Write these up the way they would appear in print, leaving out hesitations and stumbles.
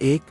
1،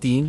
3،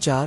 4،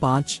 5،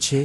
6،